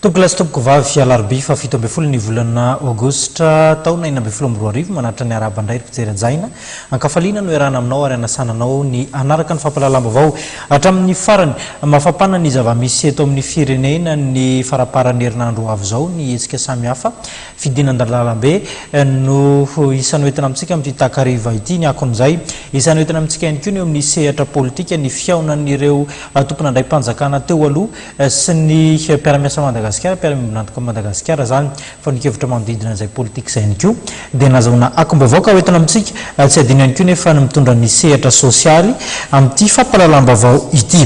Toklas topoko vavy alarbi fa 17 ny volana Aogositra taona 2012 manatra ny arabandray fijery-jaina ankafaliana no erana aminao ary anasananao ny anaraka ny fampalalam-baovao hatramin'ny farany mafapana ny zava-misy eto amin'ny firenena ny faraparan'ny herinandro avy zao ny hetsika samihafa fidinan-dalalambe no isany hoentina amintsika amin'ity takariva ity ny akon'izay isany hoentina amintsika ihany koa ny amin'ny sehatra politika ny fiaonan'ireo tompon'andray-mpanjakana teo aloha sy ny mpiara-miasa Madagasikara mpiara-mibonantoka Madagasikara zany fa nikevitra manodidina izay politika izay ihany koa dia nazahoana akom-baovao ka hoentina amintsika tsy adino ihany koa nefa mitondra ny sehatra sosialy amin'ity fampalalam-baovao ity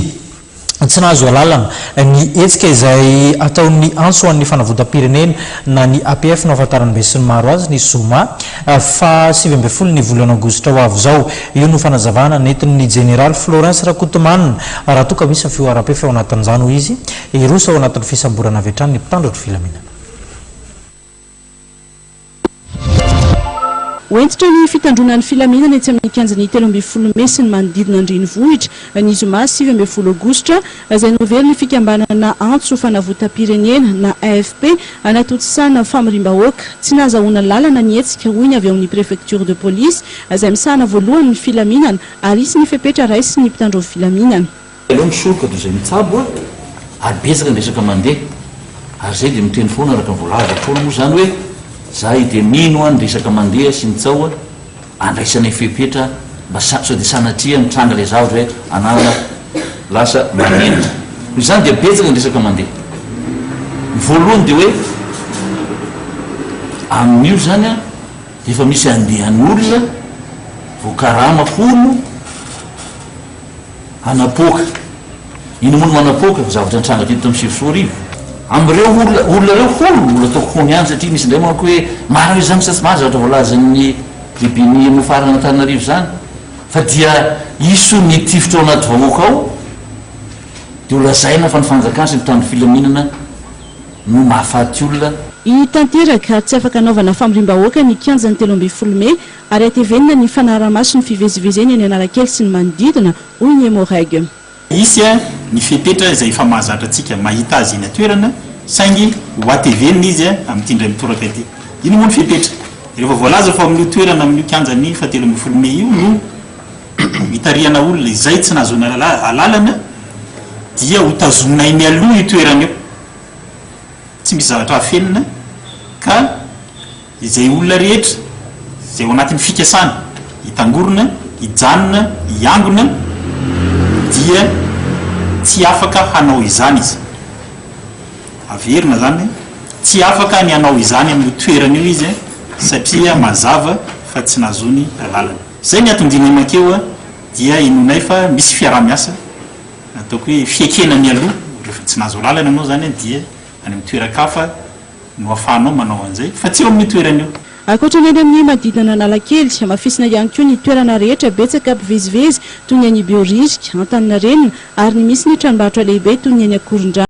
tsy nahazo alalana ny hetsika izay ataon'ny antso an'ny fanavotam-pirenena na ny APF no ahafantarany be sy ny maro azy ny SOMA fa 17 ny volana Aogositra ho avy zao io no fanazavana nentin'ny General Florence Rakotomana raha toa ka misy fioaram-pefy ao anatin'izany ho izy iroso ao anatin'ny fisamborana avy hatrany ny mpitandro filaminana. Hoentitra ny fitandronan'ny filaminana etsy amin'ny kianjan'ny 13 Mey sy ny manodidina andrenivohitra ny zoma 17 Aogositra izay novery ny fikambanana antso fanavotam-pirenena na AFP anatotosana famarim-bahoaka tsy nahazahoana lalana ny hetsika hoy ny avy amin'ny préfecture de police izay misahana voalohany ny filaminana ary isy ny fepetra raisy ny mpitandro filaminana. Aloha misoroka toy izay mitsabo ary betsaka ny resaka mandeha ary zay dia miteny foana araka ny voalava foana moa zany hoe zahay dia mino any resaka mandeha sy mitsaoa andraisana fepetra mba sao dia sanatria mitranga ilay zavatra hoe anana lasa manena izany dia betsaka ny resaka mandeha. Ny voalohany dia hoe amin'io zany a efa misy andehan'olona voakarama folo anapoka ino mono manapoka zavatra nitranga tito amin'ny sivy amreo olona reo folo olona toko fony ihany satria misy indray manako hoe maro hoe zany sasy mahazo zavatra voalazan'ny lehiben'ny mofarana Antananarivo zany fa dia iso ny tifitra ao anaty vahoaka ao dia olazaina fa ny fanjakana sy mpitandro filaminana no mahafaty olona tanteraka tsy afaka anaovana famarim-bahoaka ny kianjan'ny 13 Mey ary atevenina ny fanaramaso ny fivezivezeny any Analakely sy ny manodidina hoy ny Moreg. Isy ny fepetra izay efa mahazatra antsika mahita azy eny atoerana saingy ho atevenina izy amin'ity indray mitoraka ity. Ino moa ny fepetra? Rehefa voalaza fa amin'ny toerana amin'ny kianjan'ny 17 Mey io no hitariana olona izay tsy nahazoana alalana dia ho tazomina eny aloha io toerana io. Tsy misy zavatra hafenina ka izay olona rehetra izay ao anatin'ny fikasana hitangorona, hijanona, hiangona dia tsy afaka hanao izany izy. Averina zany tsy afaka ny hanao izany amin'ny toerana io izy satria mazava fa tsy nazony alalana. Zay ny atondina makeo dia inonay fa misy fiara-miasa ataoko hoe fiekena ny aloha rehefa tsy nazo lalana ianao zany dia any amin'ny toeran-kafa no afahanao manao an'izay fa tsy eo amin'ny toerana io. Ankoatrany eny amin'ny manodidina Analakely mafisina ihany koa ny toerana rehetra betsaka mpivezivezy toy ny any Beoririka, Antaninarenina ary ny misy ny tranombarotra lehibe toy ny any Akorondrano.